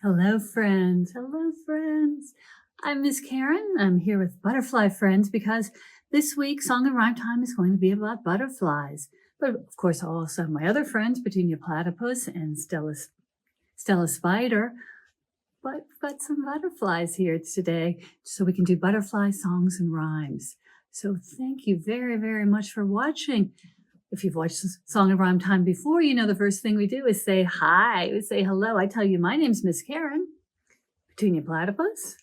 Hello, friends. Hello, friends. I'm Miss Karen. I'm here with Butterfly Friends because this week Song and Rhyme Time is going to be about butterflies. But of course, I also have my other friends, Petunia Platypus and Stella Spider. But we've got some butterflies here today so we can do butterfly songs and rhymes. So thank you very, very much for watching. If you've watched Song and Rhyme Time before, you know the first thing we do is say hi. We say hello. I tell you, my name's Miss Karen, Petunia Platypus,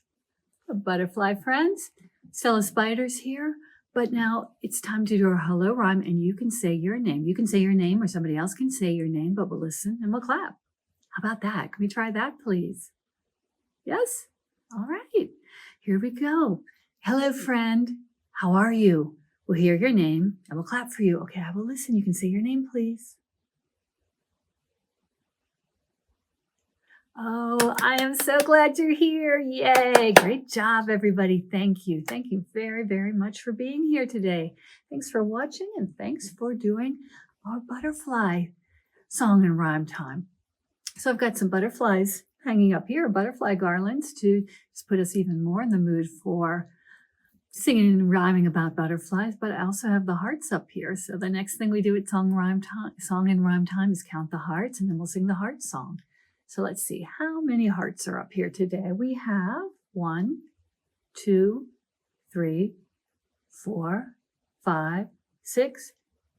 Butterfly Friends, Stella Spider's here. But now it's time to do our hello rhyme, and you can say your name. You can say your name, or somebody else can say your name, but we'll listen and we'll clap. How about that? Can we try that, please? Yes? All right. Here we go. Hello, friend. How are you? We'll hear your name and we'll clap for you. Okay, I will listen. You can say your name, please. Oh, I am so glad you're here. Yay. Great job, everybody. Thank you. Thank you very, very much for being here today. Thanks for watching and thanks for doing our butterfly song and rhyme time. So I've got some butterflies hanging up here, butterfly garlands to just put us even more in the mood for singing and rhyming about butterflies, but I also have the hearts up here. So the next thing we do at song and rhyme time is count the hearts, and then we'll sing the heart song. So let's see, how many hearts are up here today? We have 1, 2, 3, 4, 5, 6,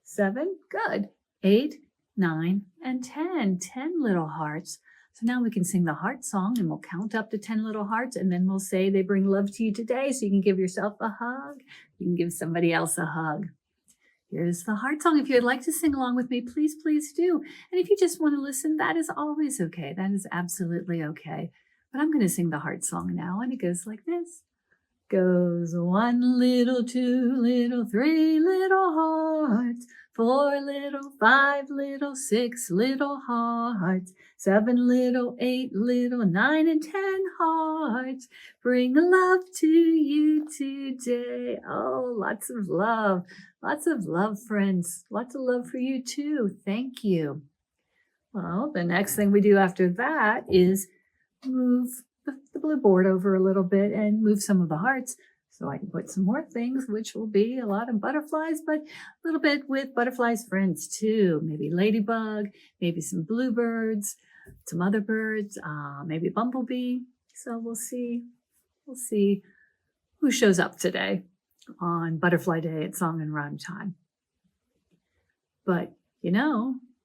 7, good, 8, 9, and 10. 10 little hearts. So now we can sing the heart song and we'll count up to 10 little hearts and then we'll say they bring love to you today. So you can give yourself a hug. You can give somebody else a hug. Here's the heart song. If you'd like to sing along with me, please, please do. And if you just want to listen, that is always okay. That is absolutely okay. But I'm going to sing the heart song now and it goes like this. Goes 1 little, 2 little, 3 little hearts, 4 little, 5 little, 6 little hearts, 7 little, 8 little, 9 and 10 hearts. Bring love to you today. Oh, lots of love. Lots of love, friends. Lots of love for you too. Thank you. Well, the next thing we do after that is move the blue board over a little bit and move some of the hearts so I can put some more things, which will be a lot of butterflies, but a little bit with butterflies friends too. Maybe ladybug, maybe some bluebirds, some other birds, maybe bumblebee. So we'll see who shows up today on Butterfly Day at Song and Rhyme Time. But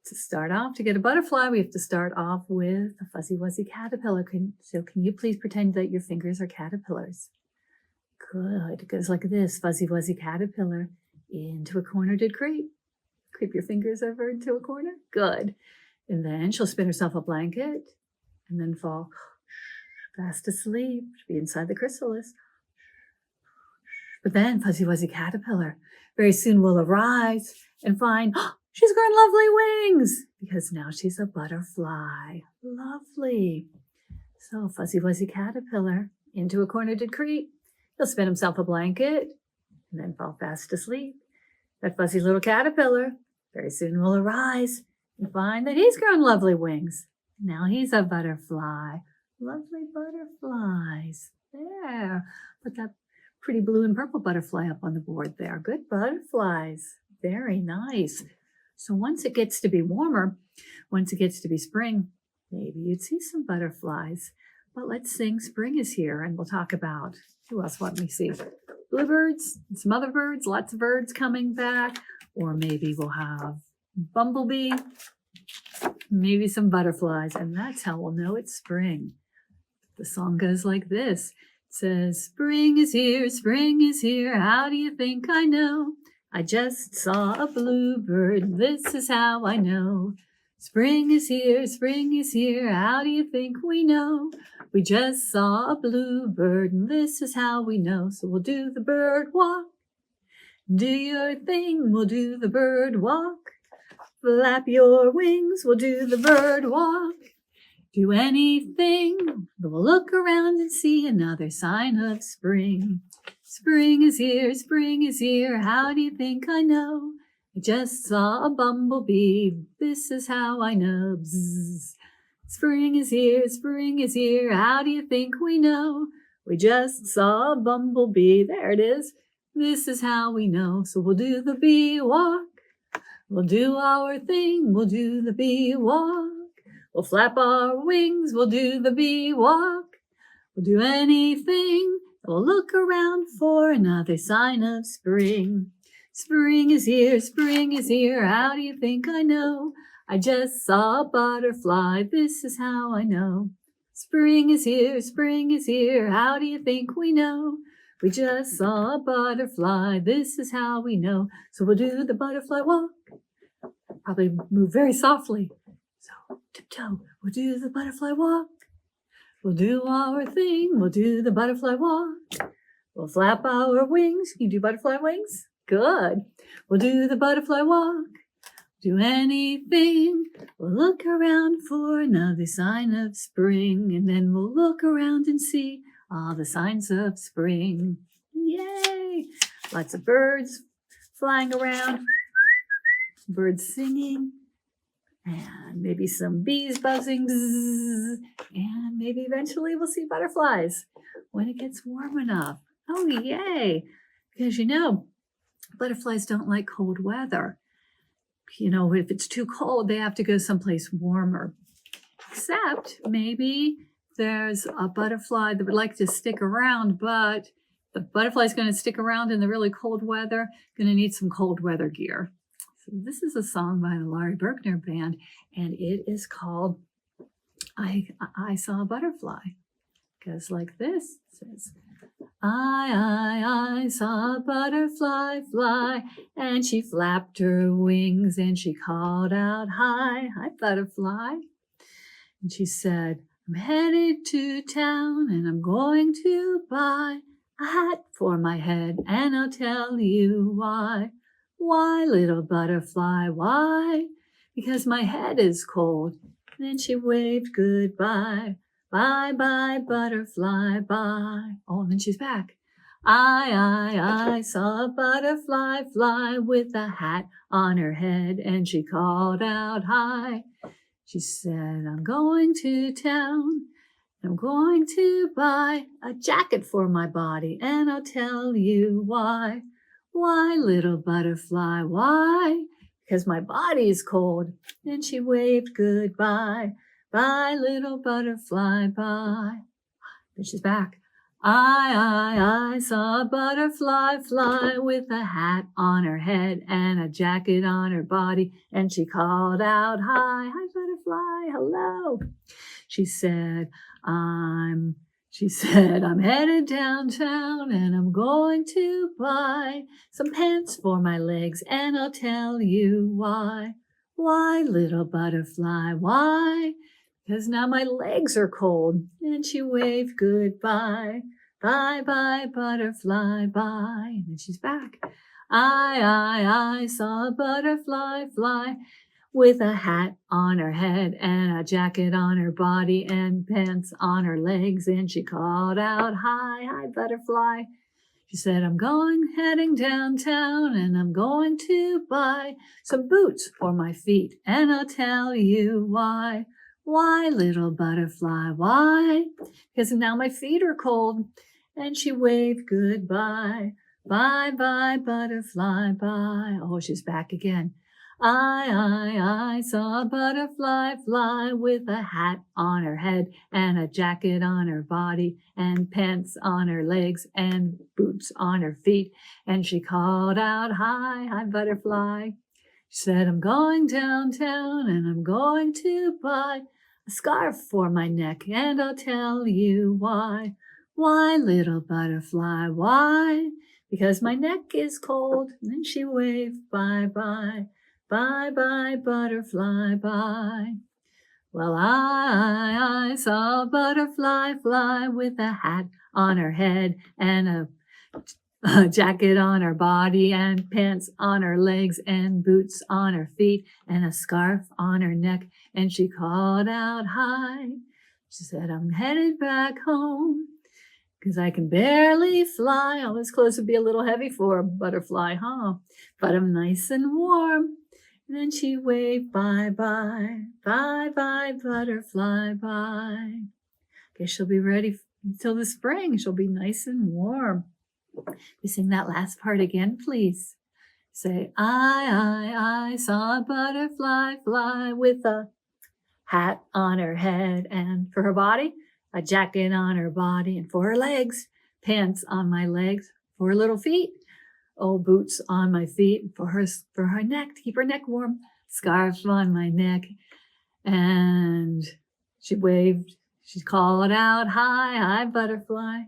to start off, to get a butterfly, we have to start off with a fuzzy wuzzy caterpillar. So can you please pretend that your fingers are caterpillars? Good. It goes like this. Fuzzy wuzzy caterpillar into a corner did creep. Creep your fingers over into a corner. Good. And then she'll spin herself a blanket and then fall fast asleep. She'll be inside the chrysalis. But then fuzzy wuzzy caterpillar very soon will arise and find she's grown lovely wings because now she's a butterfly. Lovely. So fuzzy wuzzy caterpillar into a corner did creep. He'll spin himself a blanket and then fall fast asleep. That fuzzy little caterpillar very soon will arise and find that he's grown lovely wings. Now he's a butterfly. Lovely butterflies. There. Put that pretty blue and purple butterfly up on the board there. Good butterflies. Very nice. So once it gets to be warmer, once it gets to be spring, maybe you'd see some butterflies. But let's sing Spring is Here, and we'll talk about, who else let me see? Bluebirds, some other birds, lots of birds coming back, or maybe we'll have bumblebee, maybe some butterflies, and that's how we'll know it's spring. The song goes like this. It says, spring is here, how do you think I know? I just saw a bluebird, this is how I know. Spring is here, how do you think we know? We just saw a bluebird, and this is how we know. So we'll do the bird walk. Do your thing, we'll do the bird walk. Flap your wings, we'll do the bird walk. Do anything, we'll look around and see another sign of spring. Spring is here, how do you think I know? I just saw a bumblebee, this is how I know. Bzzz. Spring is here, how do you think we know? We just saw a bumblebee, there it is. This is how we know, so we'll do the bee walk. We'll do our thing, we'll do the bee walk. We'll flap our wings, we'll do the bee walk. We'll do anything, we'll look around for another sign of spring. Spring is here, how do you think I know? I just saw a butterfly, this is how I know. Spring is here, how do you think we know? We just saw a butterfly, this is how we know. So we'll do the butterfly walk. Probably move very softly. So tiptoe, we'll do the butterfly walk. We'll do our thing, we'll do the butterfly walk. We'll flap our wings. Can you do butterfly wings? Good. We'll do the butterfly walk. Do anything. We'll look around for another sign of spring, and then we'll look around and see all the signs of spring. Yay! Lots of birds flying around, birds singing, and maybe some bees buzzing, and maybe eventually we'll see butterflies when it gets warm enough. Oh, yay! Because butterflies don't like cold weather. If it's too cold, they have to go someplace warmer. Except maybe there's a butterfly that would like to stick around, but the butterfly's going to stick around in the really cold weather, going to need some cold weather gear. So this is a song by the Laurie Berkner Band, and it is called I Saw a Butterfly. It goes like this. It says, I saw a butterfly fly, and she flapped her wings, and she called out, hi, butterfly. And she said, I'm headed to town, and I'm going to buy a hat for my head, and I'll tell you why. Why, little butterfly, why? Because my head is cold. And then she waved goodbye. Bye, bye, butterfly, bye. Oh, and then she's back. I saw a butterfly fly with a hat on her head, and she called out, hi. She said, I'm going to town. I'm going to buy a jacket for my body, and I'll tell you why. Why, little butterfly, why? Because my body is cold. Then she waved goodbye. Bye, little butterfly, bye. Then she's back. I saw a butterfly fly with a hat on her head and a jacket on her body, and she called out, hi, butterfly, hello. She said, I'm headed downtown, and I'm going to buy some pants for my legs, and I'll tell you why. Why, little butterfly, why? Because now my legs are cold. And she waved goodbye. Bye, bye, butterfly, bye. And then she's back. I saw a butterfly fly with a hat on her head and a jacket on her body and pants on her legs. And she called out, hi, butterfly. She said, I'm heading downtown, and I'm going to buy some boots for my feet, and I'll tell you why. Why, little butterfly, why? Because now my feet are cold. And she waved goodbye. Bye, bye, butterfly, bye. Oh, she's back again. I saw a butterfly fly with a hat on her head and a jacket on her body and pants on her legs and boots on her feet. And she called out, hi, butterfly. She said, I'm going downtown, and I'm going to buy a scarf for my neck, and I'll tell you why. Why, little butterfly, why? Because my neck is cold. And then she waved bye-bye. Bye-bye, butterfly, bye. Well, I saw a butterfly fly with a hat on her head and a jacket on her body and pants on her legs and boots on her feet and a scarf on her neck. And she called out, hi. She said, I'm headed back home because I can barely fly. All this clothes would be a little heavy for a butterfly, huh? But I'm nice and warm. And then she waved bye-bye, bye-bye, butterfly, bye. Okay, she'll be ready until the spring. She'll be nice and warm. We sing that last part again, please. Say, I saw a butterfly fly with a hat on her head, and for her body, a jacket on her body, and for her legs, pants on my legs, for her little feet, old boots on my feet, for her neck, to keep her neck warm, scarf on my neck. And she waved, she called out, hi, butterfly.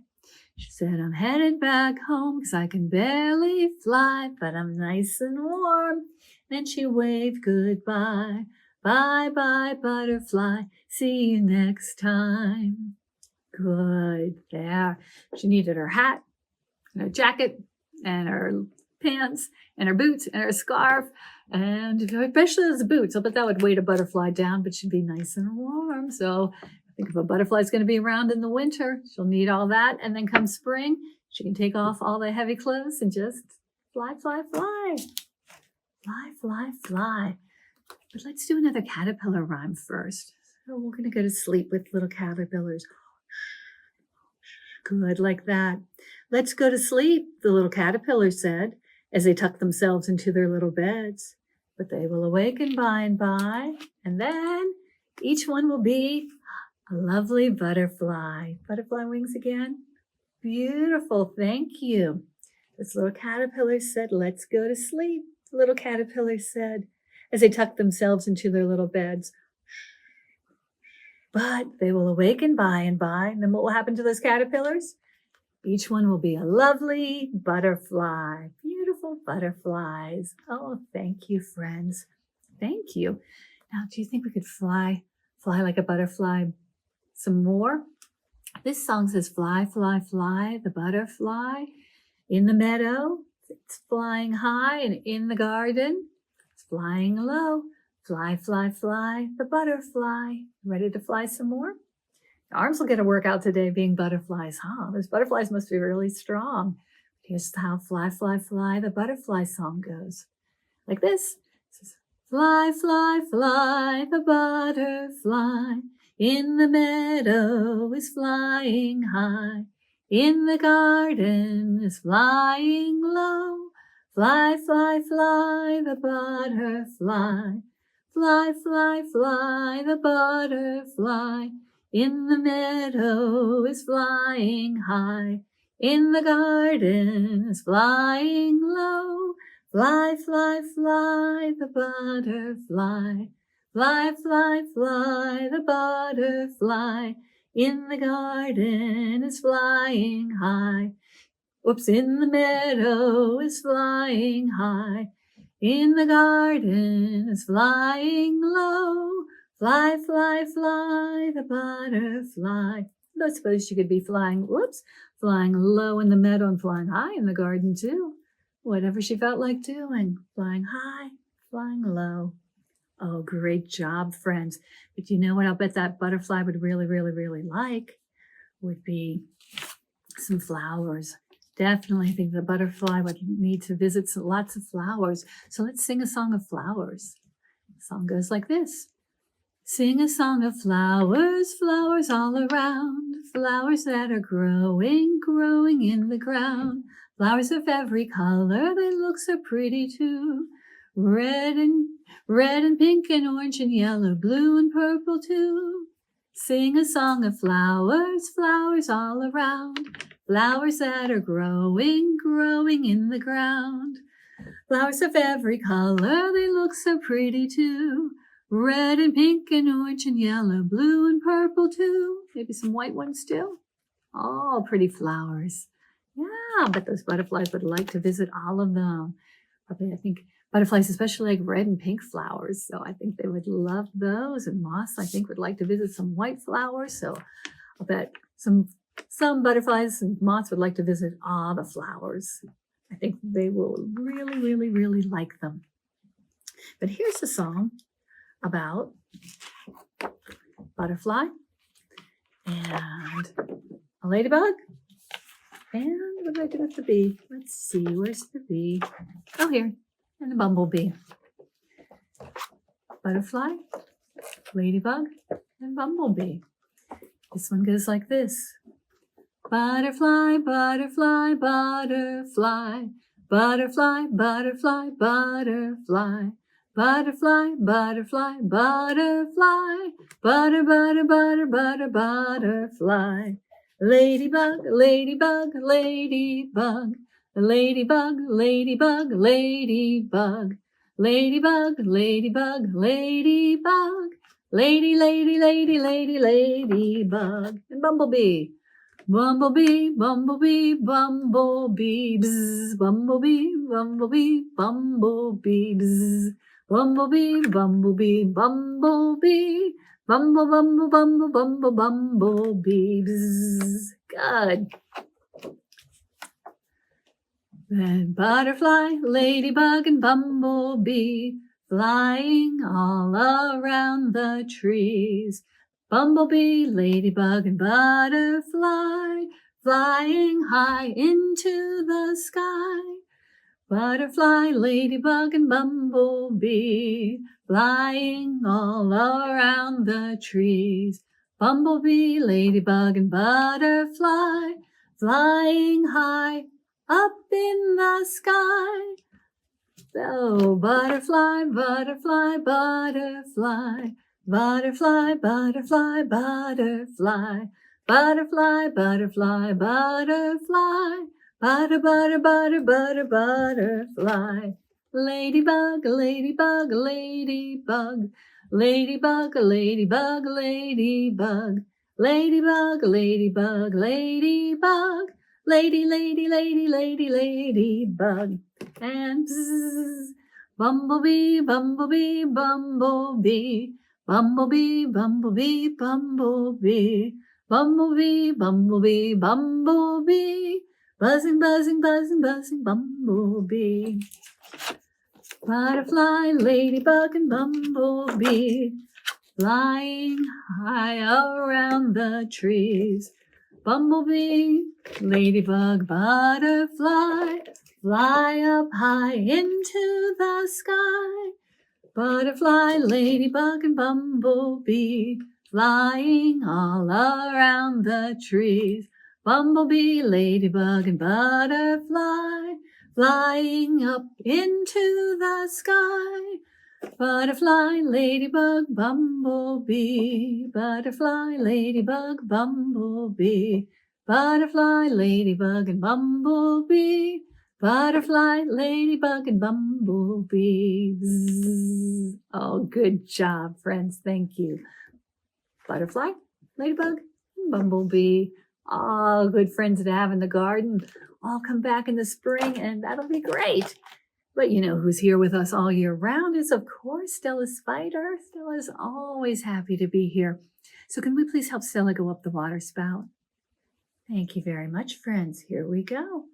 She said, I'm headed back home because I can barely fly, but I'm nice and warm. Then she waved goodbye. Bye-bye, butterfly. See you next time. Good. There. She needed her hat and her jacket and her pants and her boots and her scarf, and especially those boots. I bet that would weight a butterfly down, but she'd be nice and warm. So I think if a butterfly's going to be around in the winter, she'll need all that. And then come spring, she can take off all the heavy clothes and just fly, fly, fly. Fly, fly, fly. But let's do another caterpillar rhyme first. So we're going to go to sleep with little caterpillars. Good, like that. Let's go to sleep, the little caterpillar said, as they tucked themselves into their little beds. But they will awaken by and by, and then each one will be a lovely butterfly. Butterfly wings again. Beautiful, thank you. This little caterpillar said, let's go to sleep, the little caterpillar said, as they tucked themselves into their little beds. But they will awaken by and by, and then what will happen to those caterpillars? Each one will be a lovely butterfly. Beautiful butterflies. Oh, thank you, friends. Thank you. Now, do you think we could fly like a butterfly some more? This song says, fly, fly, fly, the butterfly. In the meadow, it's flying high, and in the garden, it's flying low. Fly, fly, fly, the butterfly. Ready to fly some more? Your arms will get a workout today being butterflies, huh? Those butterflies must be really strong. Here's how fly, fly, fly, the butterfly song goes. Like this. It says, fly, fly, fly, the butterfly. In the meadow is flying high. In the garden is flying low. Fly, fly, fly, the butterfly. Fly, fly, fly, the butterfly. In the meadow is flying high. In the garden is flying low. Fly, fly, fly, the butterfly. Fly, fly, fly, the butterfly. In the garden is flying high. Whoops, in the meadow is flying high. In the garden is flying low. Fly, fly, fly, the butterfly. I suppose she could be flying low in the meadow and flying high in the garden too. Whatever she felt like doing. Flying high, flying low. Oh, great job, friends. But you know what I'll bet that butterfly would really, really, really like would be some flowers. Definitely think the butterfly would need to visit lots of flowers. So let's sing a song of flowers. The song goes like this. Sing a song of flowers, flowers all around, flowers that are growing, growing in the ground. Flowers of every color, they look so pretty too. Red and pink and orange and yellow, blue and purple too. Sing a song of flowers, flowers all around. Flowers that are growing, growing in the ground. Flowers of every color, they look so pretty too. Red and pink and orange and yellow, blue and purple too. Maybe some white ones too. All pretty flowers. Yeah, but those butterflies would like to visit all of them. Probably, I think, butterflies especially like red and pink flowers. So I think they would love those. And moths, I think, would like to visit some white flowers. So I'll bet some butterflies and moths would like to visit all the flowers. I think they will really, really, really like them. But here's a song about butterfly and a ladybug. And what did I do with the bee? Let's see, where's the bee? Oh, here, and the bumblebee. butterfly, ladybug, and bumblebee. This one goes like this. Butterfly, butterfly, butterfly, butterfly, butterfly, butterfly, butterfly, butterfly, butterfly, butter, butter, butter, butter, butterfly. Ladybug, ladybug, ladybug, ladybug, ladybug, ladybug, ladybug, ladybug, ladybug, lady, lady, lady, lady, ladybug, and bumblebee. Bumblebee, bumblebee, bumblebee, bzz, bumblebee, bumblebee, bumblebee, bzz, bumblebee, bumblebee, bumblebee, bumble, bumble, bumble, bumble, bumblebee, bzz. Good. Then butterfly, ladybug, and bumblebee, flying all around the trees. Bumblebee, ladybug, and butterfly, flying high into the sky. Butterfly, ladybug, and bumblebee, flying all around the trees. Bumblebee, ladybug, and butterfly, flying high up in the sky. So butterfly, butterfly, butterfly, butterfly, butterfly, butterfly, butterfly, butterfly, butterfly, butter, butter, butter, butter, butterfly. Ladybug, ladybug, ladybug, ladybug, ladybug, ladybug, ladybug, ladybug, ladybug, lady, lady, lady, lady, ladybug. And bzzz, bumblebee, bumblebee, bumblebee, bumblebee, bumblebee, bumblebee, bumblebee, bumblebee, bumblebee, buzzing, buzzing, buzzing, buzzing, bumblebee. Butterfly, ladybug, and bumblebee, flying high around the trees. Bumblebee, ladybug, butterfly, fly up high into the sky. Butterfly, ladybug, and bumblebee, flying all around the trees. Bumblebee, ladybug, and butterfly, flying up into the sky. Butterfly, ladybug, bumblebee, butterfly, ladybug, bumblebee, butterfly, ladybug, and bumblebee, butterfly, ladybug, and bumblebee. Bzzz. Oh, good job, friends. Thank you. Butterfly, ladybug, and bumblebee. All good friends to have in the garden. All come back in the spring, and that'll be great. But you know who's here with us all year round is, of course, Stella Spider. Stella's always happy to be here. So can we please help Stella go up the water spout? Thank you very much, friends. Here we go.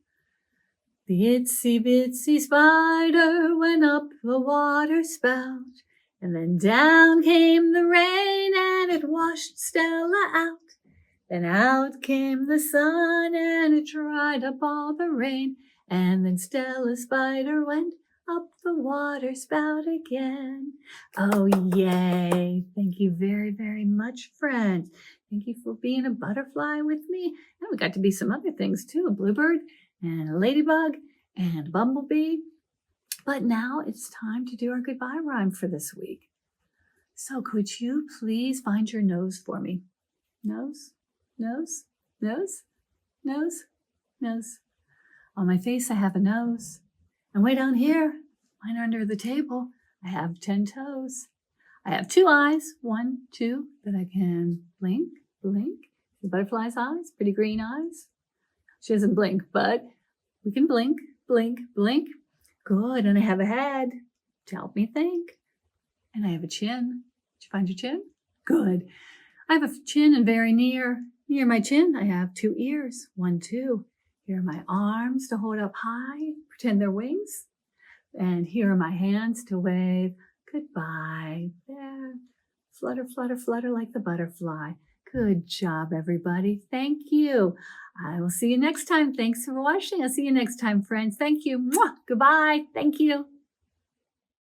The itsy bitsy spider went up the water spout, and then down came the rain and it washed Stella out. Then out came the sun and it dried up all the rain. And then Stella Spider went up the water spout again. Oh, yay. Thank you very, very much, friends. Thank you for being a butterfly with me. And we got to be some other things too, a bluebird and a ladybug and a bumblebee. But now it's time to do our goodbye rhyme for this week. So could you please find your nose for me? Nose, nose, nose, nose, nose. On my face, I have a nose. And way down here, mine under the table, I have 10 toes. I have 2 eyes, 1, 2, that I can blink, blink. The butterfly's eyes, pretty green eyes. She doesn't blink, but we can blink, blink, blink. Good, and I have a head to help me think. And I have a chin. Did you find your chin? Good. I have a chin and very near my chin, I have 2 ears, 1, 2. Here are my arms to hold up high, pretend they're wings. And here are my hands to wave goodbye. There. Flutter, flutter, flutter like the butterfly. Good job, everybody. Thank you. I will see you next time. Thanks for watching. I'll see you next time, friends. Thank you. Mwah. Goodbye. Thank you.